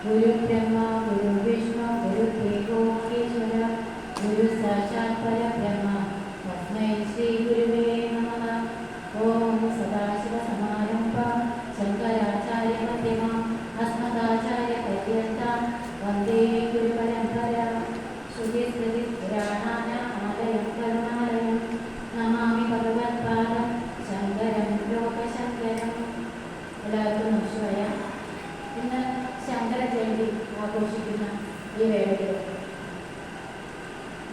गुरु ब्रह्मा गुरु विष्णु गुरु देवो महेश्वर गुरु साक्षात् परब्रह्म तस्मै श्री गुरुवे नमः। ओम सदाशिवसमारम्भां शङ्कराचार्यमध्यमाम् अस्मदाचार्यपर्यन्तां वन्दे गुरुपरम्परां। श्रुतिस्मृतिपुराणानामालयं करुणालयं नमामि भगवत्पादं शङ्करं लोकशङ्करम्। എല്ലാവർക്കും നമസ്കാരം. ഇന്ന് ശങ്കര ജയന്തി ആഘോഷിക്കുന്ന ഈ വേളയിൽ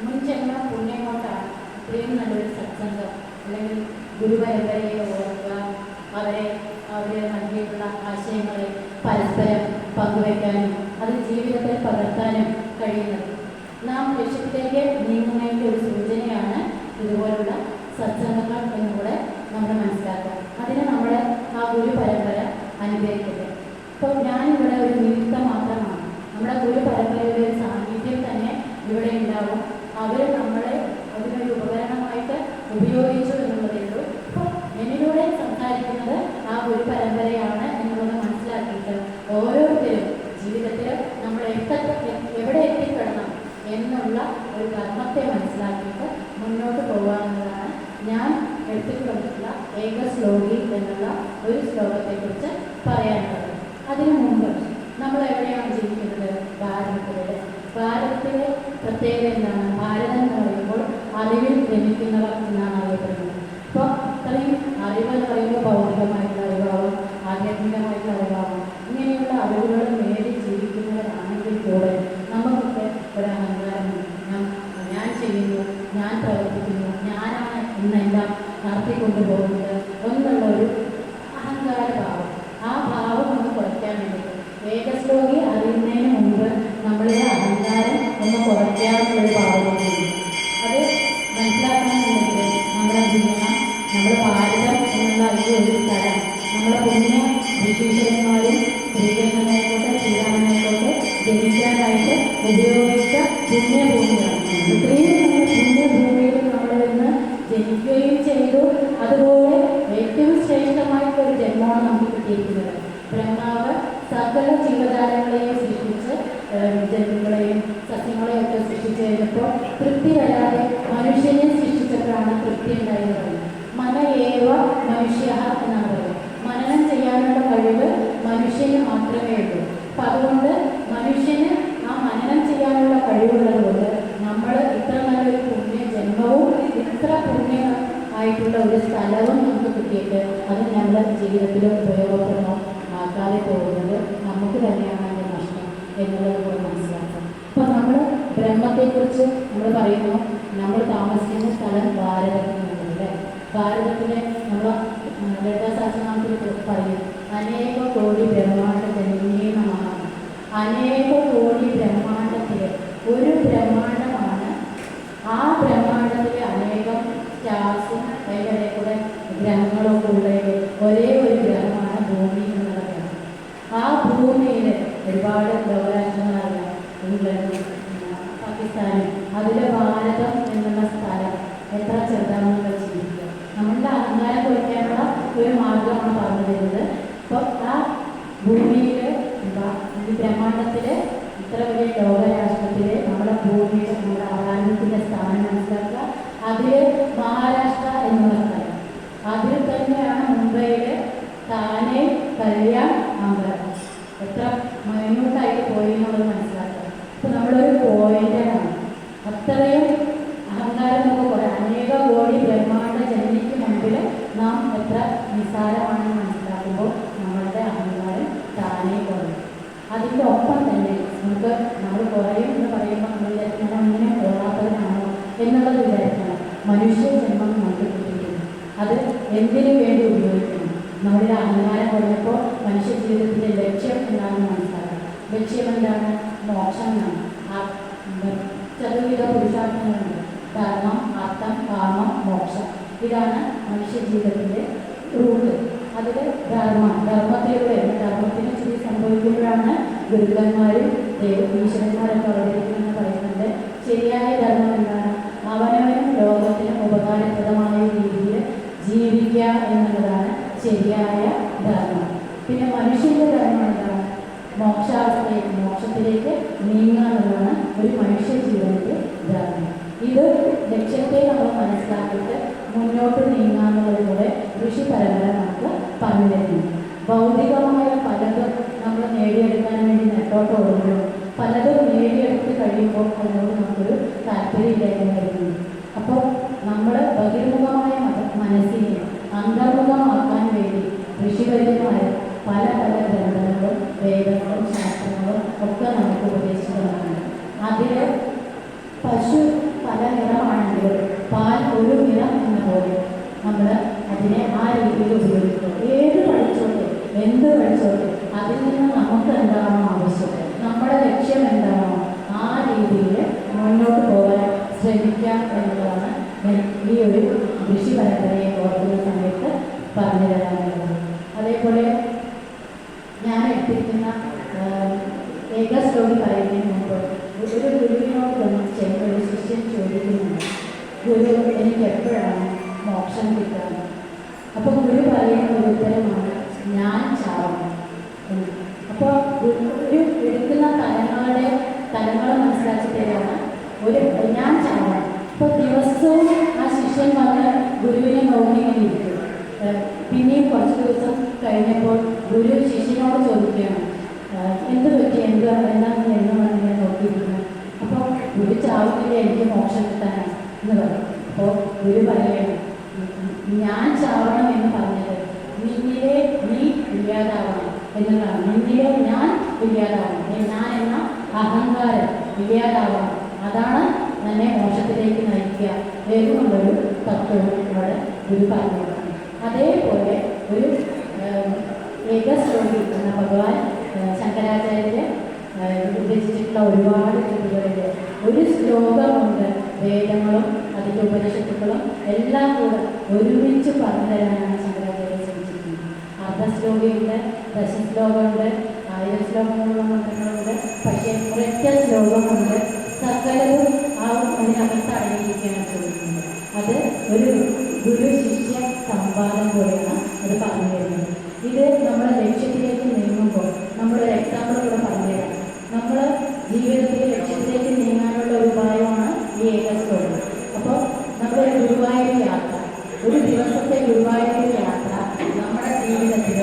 മുൻജന്മ പുണ്യം കൊണ്ടാണ് ഇത്രയും നല്ലൊരു സത്സംഗം അല്ലെങ്കിൽ ഗുരുപരമ്പരയെ ഓർക്കുക, അവരെ നൽകിയിട്ടുള്ള ആശയങ്ങളെ പരസ്പരം പങ്കുവയ്ക്കാനും അത് ജീവിതത്തിൽ പകർത്താനും കഴിയുന്നത്. നാം ലക്ഷ്യത്തിലേക്ക് നീങ്ങുന്നതിൻ്റെ ഒരു സൂചനയാണ് ഇതുപോലുള്ള സത്സംഗങ്ങൾ എന്നുകൂടെ നമ്മൾ മനസ്സിലാക്കുക. അതിന് നമ്മൾ ആ ഗുരു പരമ്പര അനുഭവിക്കട്ടെ. ഇപ്പോൾ ഞാനിവിടെ ഒരു നിമിത്തം മാത്രമാണ്. നമ്മുടെ ഗുരു പരമ്പരയുടെ ഒരു സാന്നിധ്യം തന്നെ ഇവിടെ ഉണ്ടാവും. അവർ നമ്മളെ അതിനൊരു ഉപകരണമായിട്ട് ഉപയോഗിച്ചു എന്നുള്ളതേ ഉള്ളൂ. അപ്പോൾ എന്നിലൂടെ സംസാരിക്കുന്നത് ആ ഗുരു പരമ്പരയാണ് എന്നുള്ളത് മനസ്സിലാക്കിയിട്ട് ഓരോരുത്തരും ജീവിതത്തിൽ നമ്മൾ എവിടെ എത്തിപ്പെടണം എന്നുള്ള ഒരു കർമ്മത്തെ മനസ്സിലാക്കിയിട്ട് മുന്നോട്ട് പോകാമെന്നതാണ് ഞാൻ എടുത്തിട്ടുള്ള ഏക ശ്ലോകി എന്നുള്ള ഒരു ശ്ലോകത്തെക്കുറിച്ച് പറയാനുള്ളത്. അതിനു മുമ്പ് നമ്മൾ എവിടെയാണ് ജീവിക്കുന്നത്? ഭാരതത്തിലെ പ്രത്യേകത എന്താണ്? ഭാരതം എന്ന് പറയുമ്പോൾ അറിവിൽ രമിക്കുന്നവർ എന്നാണ് അറിയപ്പെടുന്നത്. അപ്പോൾ അത്രയും അറിവെന്ന് പറയുമ്പോൾ ഭൗതികമായിട്ടുള്ള അറിവാകും, ആധ്യാത്മികമായിട്ടുള്ള അറിവാകും, ഇങ്ങനെയുള്ള അറിവുകൾ നേടി ജീവിക്കുന്നവരാണെങ്കിൽ കൂടെ നമുക്കൊക്കെ ഒരു അഹങ്കാരമുണ്ട്. ഞാൻ ചെയ്യുന്നു, ഞാൻ പ്രവർത്തിക്കുന്നു, ഞാനാണ് ഇന്നെല്ലാം നടത്തിക്കൊണ്ടുപോകുന്നത് എന്നുള്ള ഒരു അഹങ്കാര ഭാവം. ആ ഭാവം ഒന്ന് കുറയ്ക്കാൻ വേണ്ടി ഏകശ്ലോകി അറിയുന്നതിന് മുമ്പ് നമ്മളുടെ അഹങ്കാരം ഒന്ന് കുറയ്ക്കാനുള്ളൊരു ഭാവമുണ്ട്. അത് മനസ്സിലാക്കണമെന്നുണ്ടെങ്കിൽ നമ്മുടെ ജീവിതം, നമ്മുടെ ഭാരതം എന്നുള്ള ഈ ഒരു സ്ഥലം നമ്മുടെ പുണ്യ ഋഷീശ്വരന്മാരും ശ്രീകൃഷ്ണനായിക്കോട്ടെ ശ്രീരാമനായിക്കോട്ടെ ജനിക്കാനായിട്ട് ഉപയോഗിച്ച പുണ്യഭൂമിയാണ്. ഇത്രയും പുണ്യഭൂമിയിൽ നമ്മൾ ഇന്ന് ജനിക്കുകയും ചെയ്തു. അതുപോലെ ഏറ്റവും ശ്രേഷ്ഠമായിട്ടൊരു ജന്മമാണ് നമുക്ക് കിട്ടിയിരിക്കുന്നത്. ബ്രഹ്മാവ് സകല ജീവജാലങ്ങളെയും സൃഷ്ടിച്ച് ജന്തുക്കളെയും സസ്യങ്ങളെയും ഒക്കെ സൃഷ്ടിച്ചു കഴിഞ്ഞപ്പോൾ തൃപ്തി വരാതെ മനുഷ്യനെ സൃഷ്ടിച്ചപ്പോഴാണ് തൃപ്തി ഉണ്ടായിരുന്നത്. മനയേവ മനുഷ്യ എന്നാണ് പറയുന്നത്. മനനം ചെയ്യാനുള്ള കഴിവ് മനുഷ്യന് മാത്രമേ ഉള്ളൂ. അപ്പം അതുകൊണ്ട് മനുഷ്യന് ആ മനനം ചെയ്യാനുള്ള കഴിവുള്ളത് കൊണ്ട് നമ്മൾ ഇത്ര നല്ലൊരു പുണ്യ ജന്മവും ഇത്ര പുണ്യ ആയിട്ടുള്ള ഒരു സ്ഥലവും നമുക്ക് കിട്ടിയിട്ട് അത് ഞങ്ങളുടെ ജീവിതത്തിൽ ഉപയോഗപ്രദമാക്കാതെ പോകുന്നത് നമുക്ക് തന്നെയാണ് അതിൻ്റെ നഷ്ടം എന്നുള്ളത് കൂടെ മനസ്സിലാക്കാം. അപ്പോൾ നമ്മൾ ബ്രഹ്മത്തെക്കുറിച്ച് നമ്മൾ പറയുന്നു. നമ്മൾ താമസിക്കുന്ന സ്ഥലം ഭാരതത്തിനുള്ളത്. ഭാരതത്തിലെ നമ്മൾ ലളിതാസഹസ്രനാമത്തിൽ പറയും അനേക കോടി ബ്രഹ്മാണ്ഡ ജനനീയ നമഃ. അനേക കോടി ബ്രഹ്മാണ്ഡത്തിൽ ഒരു ബ്രഹ്മാണ്ഡമാണ്. ആ ബ്രഹ്മാണ്ഡത്തിലെ അനേകം സ്റ്റാർസും അതിൻ്റെ ഇടയിൽ കൂടെ ഗ്രഹങ്ങളൊക്കെ ഉള്ളത് ഒരേ ഒരു ഗ്രഹമാണ് ഭൂമി എന്നുള്ള ഗ്രഹം. ആ ഭൂമിയിൽ ഒരുപാട് ലോകരാഷ്ട്രങ്ങളാണ്, ഇംഗ്ലണ്ടും പാകിസ്ഥാനും. അതിലെ ഭാരതം എന്നുള്ള സ്ഥലം എത്ര ചെറുതാണെന്ന് ചിന്തിക്കുക. നമ്മളുടെ അഹങ്കാരം കുറയ്ക്കാനുള്ള ഒരു മാർഗമാണ് പറഞ്ഞു തരുന്നത്. അപ്പോൾ ആ ഭൂമിയിൽ ഈ ബ്രഹ്മാണ്ഡത്തിൽ ഇത്ര വലിയ ലോകരാഷ്ട്രത്തിൽ നമ്മുടെ ഭൂമിയുടെ നമ്മുടെ ഭാരതത്തിൻ്റെ സ്ഥാനം മനസ്സിലാക്കുക. അതിൽ മഹാരാഷ്ട്ര എന്നുള്ള സ്ഥലം, അതിൽ തന്നെയാണ് മുംബൈയിൽ താനെ കല്യാൺ അമ്പലം. എത്ര മൈന്യൂട്ടായിട്ട് പോയി എന്നുള്ളത് മനസ്സിലാക്കുക. അപ്പോൾ നമ്മളൊരു പോയിന്റാണ്. അത്രയും അഹങ്കാരം നമുക്ക് കുറേ അനേക കോടി ബ്രഹ്മാണ്ഡ ജനനിക്ക് മുമ്പിൽ നാം എത്ര നിസ്സാരമാണെന്ന് മനസ്സിലാക്കുമ്പോൾ നമ്മളുടെ അഹങ്കാരം താനെ കുറയും. അതിൻ്റെ ഒപ്പം തന്നെ നമുക്ക് നമ്മൾ കുറയും എന്ന് പറയുമ്പോൾ നമ്മൾ അങ്ങനെ ഓടാത്തവനാണോ എന്നുള്ളത് വിചാരിക്കണം. മനുഷ്യ ജന്മം നമുക്ക് കിട്ടിയിരുന്നു. അത് എന്തിനു വേണ്ടി ഉപയോഗിക്കണം? നമ്മളുടെ അഹങ്കാരം കുറഞ്ഞപ്പോൾ മനുഷ്യ ജീവിതത്തിൻ്റെ ലക്ഷ്യം എന്താണെന്ന് മനസ്സിലാക്കണം. ലക്ഷ്യം എന്താണ്? മോക്ഷം എന്നാണ്. ചതുർവിധ പുരുഷാർത്ഥങ്ങളുണ്ട്: ധർമ്മം, അർത്ഥം, കാമം, മോക്ഷം. ഇതാണ് മനുഷ്യ ജീവിതത്തിൻ്റെ റൂട്ട്. അതിൽ ധർമ്മത്തിലൂടെ ധർമ്മത്തിന് ചുറ്റി സംഭവിക്കുമ്പോഴാണ് ഗുരുക്കന്മാരും ഈശ്വരന്മാരൊക്കെ അവതരിക്കുമെന്ന് പറയുന്നുണ്ട്. ശരിയായ ധർമ്മം എന്താണ്? അവനവനും ലോകത്തിനും ഉപകാരപ്രദമായ രീതിയിൽ ജീവിക്കുക എന്നുള്ളതാണ് ശരിയായ ധർമ്മം. പിന്നെ മനുഷ്യൻ്റെ ധർമ്മം എന്താണ്? മോക്ഷാവസ്ഥയിൽ ലക്ഷ്യത്തിലേക്ക് നീങ്ങാനുള്ളതാണ് ഒരു മനുഷ്യ ജീവനത്തെ ധാരണ. ഇത് ലക്ഷ്യത്തെ നമ്മൾ മനസ്സിലാക്കിയിട്ട് മുന്നോട്ട് നീങ്ങാനുള്ളതിലൂടെ ഋഷി പരമ്പര നമുക്ക് പറഞ്ഞു തരുന്നു. ഭൗതികമായ പലതും നമ്മൾ നേടിയെടുക്കാൻ വേണ്ടി നെട്ടോട്ട് ഓടുമ്പോഴും പലതും നേടിയെടുത്ത് കഴിയുമ്പോൾ അതിനോട് നമുക്കൊരു താല്പര്യമില്ലായ്മ വരുന്നു. അപ്പോൾ നമ്മൾ ബഹിർമുഖമായ മനസ്സിനെ അന്തർമുഖമാക്കാൻ വേണ്ടി ഋഷിവര്യന്മാർ പല പല ഗ്രന്ഥങ്ങളും വേദങ്ങളും ശാസ്ത്രങ്ങളും ഒക്കെ നമുക്ക് ഉപദേശിച്ചു തന്നിട്ടുണ്ട്. അതിൽ പശു പല നിറമാണെങ്കിലും പാൽ ഒരു നിറം എന്ന പോലെ നമ്മൾ അതിനെ ആ രീതിയിൽ ഉപയോഗിക്കും. ഏത് പഠിച്ചോട്ടെ, എന്ത് പഠിച്ചോട്ടെ, അതിൽ നിന്ന് നമുക്ക് എന്താണോ ആവശ്യം, നമ്മുടെ ലക്ഷ്യം എന്താണോ ആ രീതിയിൽ മുന്നോട്ട് പോകാൻ ശ്രമിക്കാം എന്നുള്ളതാണ് ഈ ഒരു ഋഷി പരമ്പരയെ ഓർക്കുന്ന സമയത്ത് പറഞ്ഞു തരാനുള്ളത്. അതേപോലെ ഞാൻ എടുത്തിരിക്കുന്ന ഏക സ്റ്റോറി പറയുന്നതിന് മുമ്പ് ഒരു ഗുരുവിനോട് ചെന്ന് ഒരു ശിഷ്യൻ ചോദിക്കുന്നുണ്ട്, ഗുരു എനിക്ക് എപ്പോഴാണ് മോക്ഷം കിട്ടുക? അപ്പോൾ ഗുരു പറയുന്ന ഒരു ഉത്തരമാണ് ഞാൻ ചാവണം എന്ന്. അപ്പോൾ ഒരു എടുക്കുന്ന തലങ്ങളെ മനസ്സിലാക്കി തരാണ് ഒരു ഞാൻ ചാവണം. അപ്പോൾ ദിവസവും ആ ശിഷ്യൻ വന്ന് ഗുരുവിനെ നോക്കിങ്ങനെ ഇരിക്കും. പിന്നെയും കുറച്ച് ദിവസം കഴിഞ്ഞപ്പോൾ ഗുരു ശിഷ്യനോട് ചോദിക്കുകയാണ്, എന്ത് പറ്റി, എന്താണ് ഞാൻ നോക്കിയിരിക്കുന്നത്? അപ്പോൾ ഗുരു ചാവുന്നില്ല, എനിക്ക് മോക്ഷം കിട്ടാനാണ് എന്ന് പറയും. അപ്പോൾ ഗുരു പറയുകയാണ്, ഞാൻ ചാവണം എന്ന് പറഞ്ഞത് നിന്നിലെ നീ ഇല്ലാതാവണം എന്നുള്ളതാണ്. നിന്നിലെ ഞാൻ ഇല്ലാതാവണം, ഞാൻ എന്ന അഹങ്കാരം ഇല്ലാതാവണം, അതാണ് എന്നെ മോക്ഷത്തിലേക്ക് നയിക്കുക എന്നുള്ളൊരു തത്വവും അവിടെ ഗുരു പറഞ്ഞു. അതേപോലെ ഒരു ഏകശ്ലോകി എന്ന ഭഗവാൻ ശങ്കരാചാര്യര് രചിച്ചിട്ടുള്ള ഒരുപാട് കൃതികളിൽ ഒരു ശ്ലോകമുണ്ട്. വേദങ്ങളും അതിൻ്റെ ഉപനിഷത്തുക്കളും എല്ലാം കൂടെ ഒരുമിച്ച് പറഞ്ഞു തരാനാണ് ശങ്കരാചാര്യ ശ്രമിച്ചിരിക്കുന്നത്. അർദ്ധശ്ലോകമുണ്ട്, ദശശ്ലോകമുണ്ട്, 1000 ശ്ലോകങ്ങളുള്ള മന്ത്രങ്ങളുണ്ട്. പക്ഷേ ഒരൊറ്റ ശ്ലോകമുണ്ട്, സകലവും ആ അതിനകത്ത് അടങ്ങിയിരിക്കുകയാണ് ചോദിക്കുന്നത്. അത് ഒരു ഗുരു ശിഷ്യ സംവാദം പോലെയാണ് അത് പറഞ്ഞു തരുന്നത്. ഇത് നമ്മുടെ ലക്ഷ്യത്തിലേക്ക് നീങ്ങുമ്പോൾ നമ്മളൊരു എക്സാമ്പിൾ കൂടെ പറഞ്ഞുതരാം. നമ്മൾ ജീവിതത്തിലെ ലക്ഷ്യത്തിലേക്ക് നീങ്ങാനുള്ള ഒരു ഉപായമാണ് ഈ ഏകസ്വരം. അപ്പോൾ നമ്മുടെ ഗുരുവായൂർ യാത്ര, ഒരു ദിവസത്തെ ഗുരുവായൂർ യാത്ര നമ്മുടെ ജീവിതത്തിൽ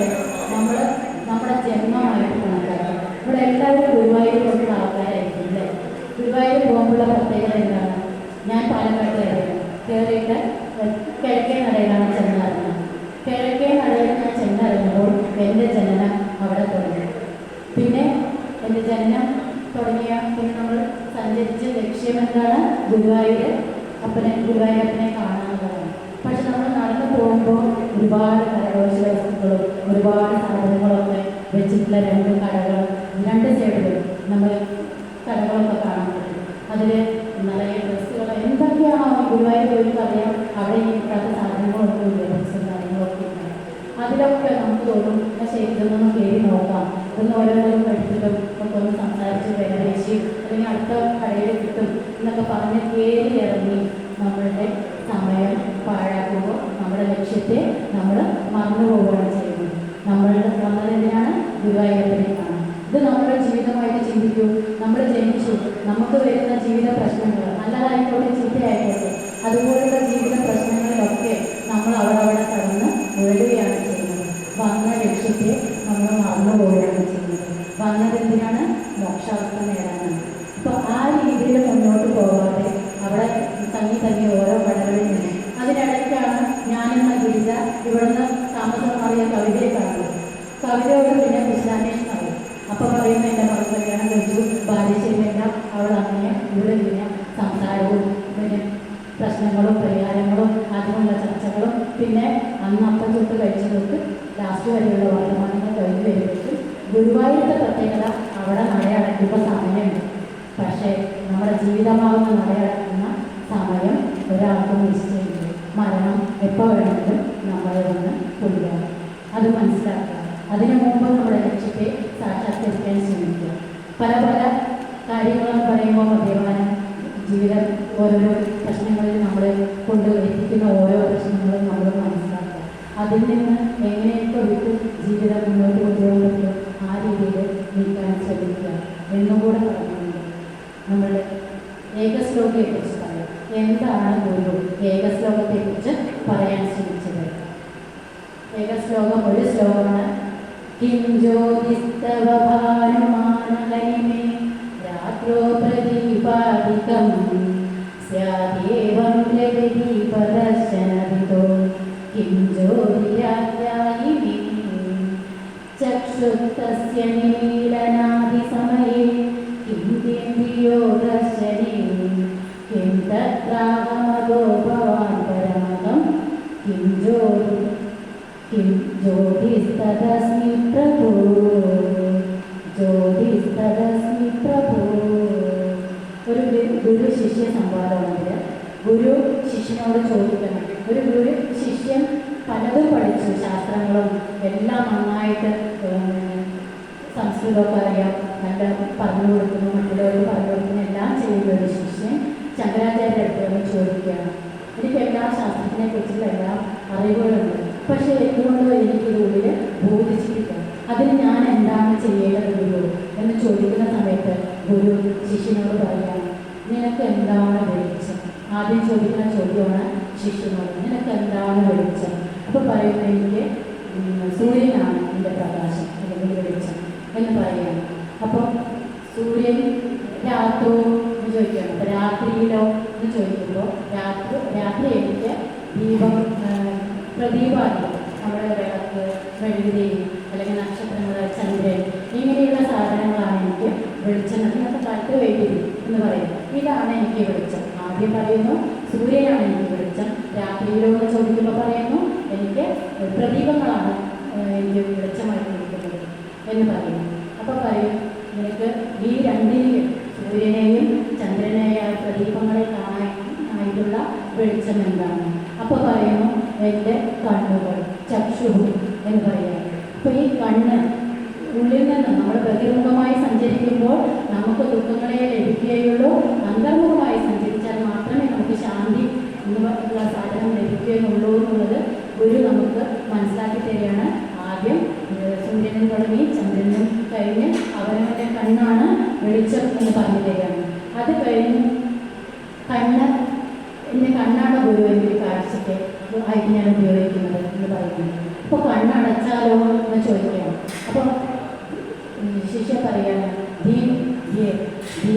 നമ്മുടെ ജന്മമായിട്ട് കണക്കാക്കാം. ഇവിടെ എല്ലാവരും ഗുരുവായൂർ പോകുന്ന ആൾക്കാരായിരിക്കും അല്ലേ? ഗുരുവായൂർ പോകുമ്പോഴുള്ള പ്രത്യേകത എന്താണ്? ഞാൻ പാലക്കാട്ട് കയറിയിട്ട് കിഴക്കേ നടയിലാണ് ചെന്നിറങ്ങുന്നത്. കിഴക്കേ നടയിൽ ഞാൻ ചെന്നിറങ്ങുമ്പോൾ എൻ്റെ ജനനം അവിടെ തുടങ്ങി. പിന്നെ എൻ്റെ ജനനം തുടങ്ങിയ പിന്നെ നമ്മൾ സഞ്ചരിച്ച ലക്ഷ്യം എന്താണ്? ഗുരുവായൂരപ്പനെ കാണാനുള്ളതാണ്. പക്ഷെ നമ്മൾ നടന്നു പോകുമ്പോൾ ഒരുപാട് കരകൗശല വസ്തുക്കളും ഒരുപാട് സാധനങ്ങളൊക്കെ വെച്ചിട്ടുള്ള 2 കടകൾ, 2 സൈഡിലും നമ്മൾ കടകളൊക്കെ കാണാൻ പറ്റും. അതിൽ നിറയെ ഡ്രസ്സുകൾ, എന്തൊക്കെയാണോ ഗുരുവായൂർ ഒരു പറയാം, അവിടെ ഇല്ലാത്ത സാധനങ്ങളൊക്കെ ഇല്ല, ഡ്രസ്സും കാര്യങ്ങളൊക്കെ ഇല്ല. അതിലൊക്കെ നമുക്ക് തോന്നും ശരി, ഇതൊന്നും കയറി നോക്കാം, ഇതൊന്ന് ഓരോന്നും എടുത്തിട്ടും ഒക്കെ ഒന്ന് സംസാരിച്ച് വേദനേശി അല്ലെങ്കിൽ അടുത്ത കടയിൽ കിട്ടും എന്നൊക്കെ പറഞ്ഞ് കയറി ഇറങ്ങി നമ്മളുടെ സമയം പാഴാക്കുമ്പോൾ നമ്മുടെ ലക്ഷ്യത്തെ നമ്മൾ മറന്നു പോവുകയാണ് ചെയ്യുന്നത്. നമ്മളെന്തിനാണ് ഗുരുവായൂരപ്പനെ കാണാൻ? ഇത് നമ്മുടെ ജീവിതമായിട്ട് ചിന്തിക്കൂ. നമ്മൾ ജനിച്ചു, നമുക്ക് വരുന്ന ജീവിത പ്രശ്നങ്ങൾ നല്ലതായിക്കോട്ടെ ചീത്തയായിക്കോട്ടെ, അതുപോലുള്ള ജീവിത പ്രശ്നങ്ങളിലൊക്കെ നമ്മൾ അവിടെ കടന്ന് ഉഴലുകയാണ് ചെയ്യുന്നത്. വന്ന ലക്ഷ്യത്തെ നമ്മൾ മറന്നു പോവുകയാണ് ചെയ്യുന്നത്. വന്നതെന്തിനാണ്? മോക്ഷാവസ്ഥ നേടാനാണ്. അപ്പോൾ ആ രീതിയിൽ മുന്നോട്ട് പോകാതെ അവിടെ തങ്ങി ഓരോ കടകളിൽ നിന്ന് അതിനിടയ്ക്കാണ് ഞാനെന്ന ഗിരിജ ഇവിടുന്ന് താമസം മാറിയ കവിതയെ കാണുന്നത്. കവിതയോട് പിന്നെ കൃഷ്ണാന്വേഷണം അറിയും. അപ്പോൾ പറയുന്ന എൻ്റെ മകൾ കല്യാണം കഴിച്ചു, ബാല്യശരിയല്ല, അവൾ അങ്ങനെ ഇവിടെ ഇങ്ങനെ സംസാരവും പിന്നെ പ്രശ്നങ്ങളും പരിഹാരങ്ങളും അതിനുള്ള ചർച്ചകളും പിന്നെ അപ്പം തൊട്ട് കഴിച്ചതൊക്കെ ലാസ്റ്റ് വരെയുള്ള വർത്തമാനങ്ങൾ കഴിഞ്ഞ് വരുമ്പോഴേക്കും ഗുരുവായൂരത്തെ പ്രത്യേകത അവിടെ നടയടയ്ക്കുമ്പോൾ സമയമുണ്ട്. പക്ഷേ നമ്മുടെ ജീവിതമാകുന്ന നടയടക്കുന്ന സമയം ഒരാൾക്കും നിശ്ചയിച്ചു. മരണം എപ്പോൾ വേണമെങ്കിലും നമ്മളെ വന്ന് കൊല്ലുക. അത് മനസ്സിലാക്കുക. അതിനു മുമ്പ് നമ്മുടെ ലക്ഷ്യത്തെ സാക്ഷാത്കരിക്കാൻ ശ്രമിക്കുക. പല കാര്യങ്ങളും പറയുമ്പോൾ മദ്യപാനം, ജീവിതം, ഓരോരോ പ്രശ്നങ്ങളിൽ നമ്മൾ എത്തിക്കുന്ന ഓരോ പ്രശ്നങ്ങളും നമ്മൾ മനസ്സിലാക്കുക. അതിൽ നിന്ന് എങ്ങനെയൊക്കെ വിട്ട് ജീവിതം മുന്നോട്ട് കൊണ്ടുപോകാൻ പറ്റും ആ രീതിയിൽ നീക്കാൻ ശ്രമിക്കുക എന്നുകൂടെ പറഞ്ഞുകൊണ്ട് നമ്മുടെ ഏകശ്ലോകയെക്കുറിച്ച് പറയാം. എന്താണ് ഗുരു ഏകശ്ലോകത്തെക്കുറിച്ച് പറയാൻ ശ്രമിച്ചത്? ഏകശ്ലോകം ഒരു ശ്ലോകമാണ്. കിം ജ്യോതിസ്തവ ഭാനുമാനഹരിമേ രാത്രോ പ്രദീപാദികം സ്യാദേവം ജഗദീപദർശനവിദോ കിം ജ്യോതിരാധ്യായിമേ ചക്ഷുസ്തസ്യ നിമീലനാദിസമയേ കിം കേന്ദ്രിയോ ദർശനേ കിം തത്രാഗമതോ ഭവാൻ പരമകം കിം ജ്യോതിസ്തദസ്മി പ്രഭോ ജ്യോതിസ്തദസ്മി പ്രഭോ. ഒരു ഗുരു ശിഷ്യ സംവാദമാണെങ്കിൽ ഗുരു ശിഷ്യനോട് ചോദിക്കണം. ഒരു ഗുരു ശിഷ്യൻ പലതും പഠിച്ചു, ശാസ്ത്രങ്ങളും എല്ലാം നന്നായിട്ട് സംസ്കൃതമൊക്കെ അറിയാം, നല്ല പറഞ്ഞു കൊടുക്കുന്നു, മറ്റുള്ളവർക്ക് പറഞ്ഞു കൊടുക്കുന്നു, എല്ലാം ചെയ്യുന്ന ഒരു ശിഷ്യൻ ശങ്കരാചാര്യ അടുത്ത് ചോദിക്കുകയാണ്, എനിക്ക് എല്ലാ ശാസ്ത്രത്തിനെ കുറിച്ചുള്ള എല്ലാ അറിവുകളുണ്ട്, പക്ഷേ എന്തുകൊണ്ടോ എനിക്കിതുള്ളിൽ ബോധിച്ചിട്ടില്ല, അതിന് ഞാൻ എന്താണ് ചെയ്യേണ്ടത് ഗുരു എന്ന് ചോദിക്കുന്ന സമയത്ത് ഗുരു ശിഷ്യനോട് പറയാം, നിനക്ക് എന്താണ് വെളിച്ചം? ആദ്യം ചോദിക്കുന്ന ചോദ്യമാണ് ശിഷ്യനോട്, നിനക്ക് എന്താണ് വെളിച്ചം? അപ്പോൾ പറയുന്നത് എനിക്ക് സൂര്യനാണ് എൻ്റെ പ്രകാശം അല്ലെങ്കിൽ വെളിച്ചം എന്ന് പറയുകയാണ്. അപ്പോൾ സൂര്യൻ രാത്രിയോ എന്ന് ചോദിക്കുകയാണ്. അപ്പോൾ രാത്രിയിലോ എന്ന് ചോദിക്കുമ്പോൾ രാത്രി എനിക്ക് ദീപം പ്രദീപാദികൾ, നമ്മുടെ വിളക്ക്, മെഴുകുതിരി അല്ലെങ്കിൽ നക്ഷത്രങ്ങൾ, ചന്ദ്രൻ, ഇങ്ങനെയുള്ള സാധനങ്ങളാണ് എനിക്ക് വെളിച്ചം. ഇന്നത്തെ കാലത്ത് വൈദ്യുതി എന്ന് പറയുന്നത്, ഇതാണ് എനിക്ക് വെളിച്ചം. ആദ്യം പറയുന്നു സൂര്യനാണ് എനിക്ക് വെളിച്ചം, രാത്രിയിലോ എന്ന് ചോദിക്കുമ്പോൾ പറയുന്നു എനിക്ക് പ്രദീപങ്ങളാണ് എനിക്ക് വെളിച്ചമായിട്ട് നിൽക്കുന്നത് എന്ന് പറയുന്നു. അപ്പോൾ പറയും, നിനക്ക് ഈ രണ്ടിനെയും സൂര്യനെയും ചന്ദ്രനെയായ പ്രദീപങ്ങളെ കാണാനായിട്ടുള്ള വെളിച്ചം എന്താണ്? അപ്പോൾ പറയുന്നു എൻ്റെ കണ്ണുകൾ, ചക്ഷു എന്ന് പറയുന്നത്. അപ്പോൾ ഈ കണ്ണ് ഉള്ളിൽ നിന്ന് നമ്മൾ ബഹിർമുഖമായി സഞ്ചരിക്കുമ്പോൾ നമുക്ക് ദുഃഖങ്ങളെ ലഭിക്കുകയുള്ളൂ, അന്തർമുഖമായി സഞ്ചരിച്ചാൽ മാത്രമേ നമുക്ക് ശാന്തി എന്നുള്ള സാധനം ലഭിക്കുകയുള്ളൂ എന്നുള്ളത് ഗുരു നമുക്ക് മനസ്സിലാക്കി തരികയാണ്. ആദ്യം സൂര്യനും തുടങ്ങി ചന്ദ്രനും കഴിഞ്ഞ് അവനവൻ്റെ കണ്ണാണ് വെളിച്ചം എന്ന് പറഞ്ഞു തരികയാണ്. അത് കഴിഞ്ഞ് എൻ്റെ കണ്ണാണ് ഗുരു എൻ്റെ കാഴ്ചയ്ക്ക് ആയിട്ട് ഞാൻ ഉപയോഗിക്കുന്നത് എന്ന് പറയുന്നത്. അപ്പോൾ കണ്ണടച്ചാലോ എന്ന് ചോദിക്കുകയാണ്. അപ്പോൾ ശിഷ്യ പറയാണ്, ധീ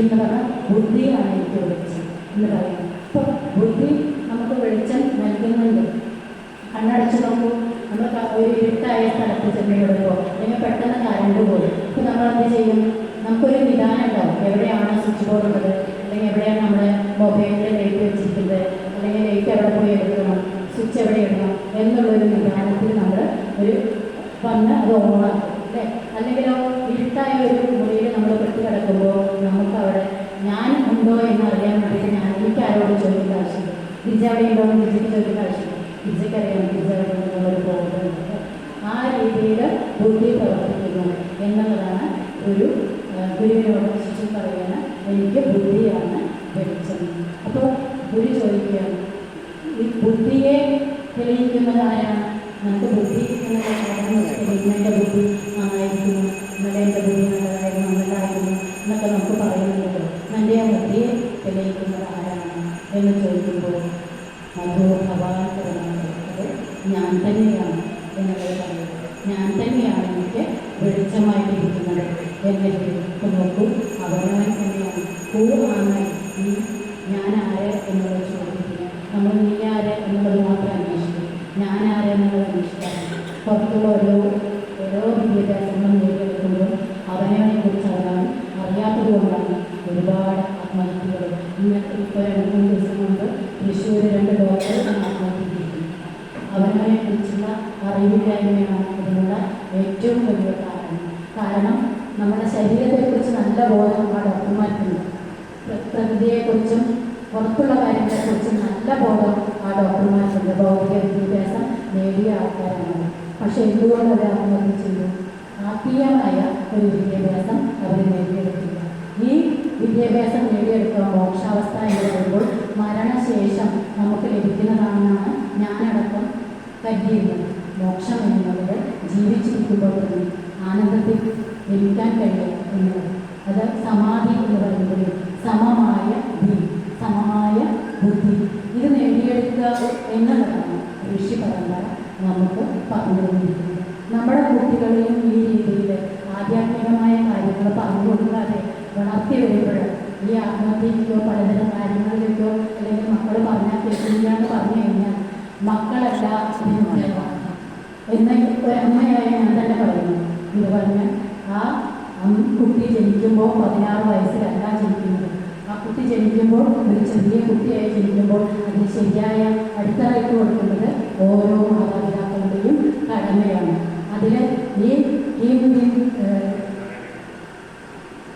എന്ന് പറഞ്ഞാൽ ബുദ്ധിയാണ് എനിക്ക് വെളിച്ചം എന്ന് പറയുന്നത്. അപ്പോൾ ബുദ്ധി നമുക്ക് വെളിച്ചം നൽകുന്നുണ്ട്. കണ്ണടച്ച് നോക്കൂ, നമ്മൾ ഒരു ഇരുട്ടായ സ്ഥലത്ത് ചെന്ന് കൊടുക്കുമ്പോൾ അല്ലെങ്കിൽ പെട്ടെന്ന് കറണ്ട് പോകും. അപ്പോൾ നമ്മൾ എന്ത് ചെയ്യും? നമുക്കൊരു വിധാനം ഉണ്ടാവും, എവിടെയാണ് സ്വിച്ച് ബോർഡ് ഉള്ളത്, അല്ലെങ്കിൽ എവിടെയാണ് നമ്മുടെ മൊബൈലിൽ ലൈറ്റ് വെച്ചിരിക്കുന്നത്, അല്ലെങ്കിൽ ലൈറ്റ് എവിടെ പോയി എടുക്കണം, സ്വിച്ച് എവിടെ ഇടണം എന്നുള്ളൊരു വിധാനത്തിൽ നമ്മൾ ഒരു വന്ന് അത് ഓണാക്കും അല്ലേ. അല്ലെങ്കിലോ ഇരുട്ടായ ഒരു മുറിയിൽ നമ്മൾ പെട്ട് കിടക്കുമ്പോൾ നമുക്ക് അവിടെ ഞാൻ ഉണ്ടോ എന്നറിയാൻ വേണ്ടിയിട്ട് എനിക്ക് ആരോട് ചോദിക്കേണ്ട ആവശ്യമില്ല. ഗിരിജ അവിടെ ഉണ്ടോ എന്ന് ഗിരിജയ്ക്ക് ചോദിക്കേണ്ട ആവശ്യമില്ല, ഗിരിജയ്ക്കറിയാം ഗിരിജ അവിടെ ഉണ്ടെന്നുള്ളൊരു ബോധമുണ്ട്. ആ രീതിയിൽ ബുദ്ധി പ്രവർത്തിക്കുന്നു എന്നുള്ളതാണ് ഗുരുവിനോട് ശിഷ്യൻ പറയുകയാണ്, എനിക്ക് ബുദ്ധിയാണ് വെളിച്ചം. അപ്പോൾ ഗുരു ചോദിക്കുകയാണ്, ഈ ബുദ്ധിയെ തെളിയിക്കുന്നത് ആരാണ്? നമുക്ക് ബുദ്ധി എന്നുള്ള സാധനം തെളിയിക്കുന്ന ബുദ്ധി നന്നായിരിക്കുന്നു, ഇന്നലെ എൻ്റെ ബുദ്ധി നല്ലതായിരുന്നു, നല്ലതായിരുന്നു എന്നൊക്കെ നമുക്ക് പറയുന്നുണ്ട്. എൻ്റെ ആ ബുദ്ധിയെ തെളിയിക്കുന്നത് ആരാണ് എന്ന് ചോദിക്കുമ്പോൾ മധുഭവാകരമാണ്, അത് ഞാൻ തന്നെയാണ് എന്നുള്ളത് പറയുന്നത്. ഞാൻ തന്നെയാണ് എനിക്ക് വെളിച്ചമായിട്ടിരിക്കുന്നത് എന്നെനിക്ക് നോക്കൂ, അവനവൻ തന്നെയാണ്. പൂർണ്ണമാണ് ഈ ഞാൻ ആര് എന്നുള്ള ചോദ്യത്തിന് നമ്മൾ നീ ആര് എന്നുള്ളത് മാത്രം അന്വേഷിക്കും, ഞാൻ ആര് എന്നുള്ളത് അന്വേഷിക്കാറ്. പുറത്തുള്ള ഓരോ വിദ്യാഭ്യാസങ്ങളും നേടിയെടുക്കുമ്പോൾ അവനവനെ കുറിച്ച് അറിയാത്തത് കൊണ്ടാണ് ഒരുപാട് ആത്മഹത്യകൾ. ഇപ്പോൾ 2-3 ദിവസം മുമ്പ് തൃശ്ശൂർ 2 ഡോക്ടർ ആത്മഹത്യയിരിക്കുന്നു. അവനവനെ കുറിച്ചുള്ള അറിവില്ലായ്മയാണ് അതിനുള്ള ഏറ്റവും വലിയ കാരണം. നമ്മുടെ ശരീരത്തെക്കുറിച്ച് നല്ല ബോധം ആ ഡോക്ടർമാർക്കുണ്ട്, പ്രകൃതിയെക്കുറിച്ചും പുറത്തുള്ള കാര്യങ്ങളെക്കുറിച്ചും നല്ല ബോധം ആ ഡോക്ടർമാർക്കുണ്ട്, ഭൗതിക വിദ്യാഭ്യാസം നേടിയ ആൾക്കാരാണ്. പക്ഷെ എന്തുകൊണ്ട് അവർ ആത്മഹത്യ ചെയ്തു? ആത്മീയമായ ഒരു വിദ്യാഭ്യാസം അവർ നേടിയെടുക്കില്ല. ഈ വിദ്യാഭ്യാസം നേടിയെടുക്കുക മോക്ഷാവസ്ഥ എന്ന് പറയുമ്പോൾ മരണശേഷം നമുക്ക് ലഭിക്കുന്നതാണെന്നാണ് ഞാനടക്കം കരുതിയിരുന്നത്. മോക്ഷം എന്നുള്ളത് ജീവിച്ചിരിക്കുമ്പോൾ തന്നെ ആനന്ദത്തിൽ ലഭിക്കാൻ കഴിയും. എന്നത്. അത് സമാധി എന്ന് പറയുന്നത് സമമായ സമമായ ബുദ്ധി ഇത് നേടിയെടുക്കുക എന്നതാണ് ഋഷി പരമ്പര നമുക്ക് പറഞ്ഞു തന്നിരിക്കുന്നത്. നമ്മുടെ കുട്ടികളെയും ഈ രീതിയിൽ ആധ്യാത്മികമായ കാര്യങ്ങൾ പറഞ്ഞു കൊടുക്കാതെ വളർത്തി വരുമ്പോൾ ഈ ആത്മഹത്യക്കോ പലതരം കാര്യങ്ങളിലേക്കോ അല്ലെങ്കിൽ മക്കൾ പറഞ്ഞാൽ കേൾക്കില്ല എന്ന് പറഞ്ഞു കഴിഞ്ഞാൽ മക്കളല്ല എന്ന ഒരമ്മയായി ഞാൻ തന്നെ പറയുന്നു. ഇത് പറഞ്ഞാൽ ആ കുട്ടി ജനിക്കുമ്പോൾ 16 വയസ്സിലല്ല ജനിക്കുന്നത്. ആ കുട്ടി ജനിക്കുമ്പോൾ ഒരു ചെറിയ കുട്ടിയായി ജനിക്കുമ്പോൾ അതിന് ശരിയായ അടിത്തറയിട്ട് കൊടുക്കുന്നത് ഓരോ മാതാപിതാക്കളുടെയും കടമയാണ്. അതിൽ ഈ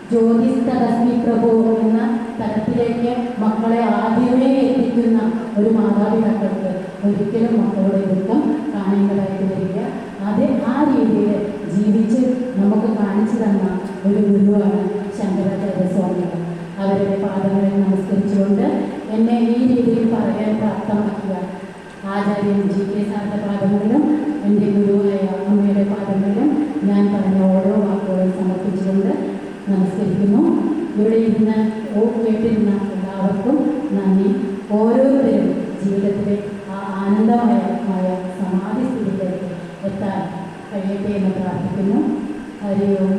ജ്യോതിസ്തസ്മി പ്രഭു എന്ന തലത്തിലേക്ക് മക്കളെ ആദ്യമേ എത്തിക്കുന്ന ഒരു മാതാപിതാക്കൾക്ക് ഒരിക്കലും മക്കളുടെ ദുഃഖം കാണേണ്ടതായിട്ട് വരിക. അത് ആ രീതിയിൽ ജീവിച്ച് നമുക്ക് കാണിച്ചു തന്ന ഒരു ഗുരുവാണ് ശങ്കരാചാര്യ സ്വാമികൾ. അവരുടെ പാദങ്ങളിൽ നമസ്കരിച്ചുകൊണ്ട് എന്നെ ഈ രീതിയിൽ പറയാൻ പ്രാപ്തമാക്കിയ ആചാര്യൻ GK സാറിൻ്റെ പാദങ്ങളിലും എൻ്റെ ഗുരുവായ അമ്മയുടെ പാദങ്ങളിലും ഞാൻ പറഞ്ഞ ഓരോ വാക്കുകളും സമർപ്പിച്ചുകൊണ്ട് നമസ്കരിക്കുന്നു. ഇവിടെ ഇരുന്ന് കേട്ടിരുന്ന എല്ലാവർക്കും നന്ദി. ഓരോരുത്തരും ജീവിതത്തിലെ ആ ആനന്ദമയമായ സമാധി സ്ഥിതിയിലേക്ക് എത്താൻ കഴിയട്ടെ എന്ന് പ്രാർത്ഥിക്കുന്നു. ഹരി ഓം.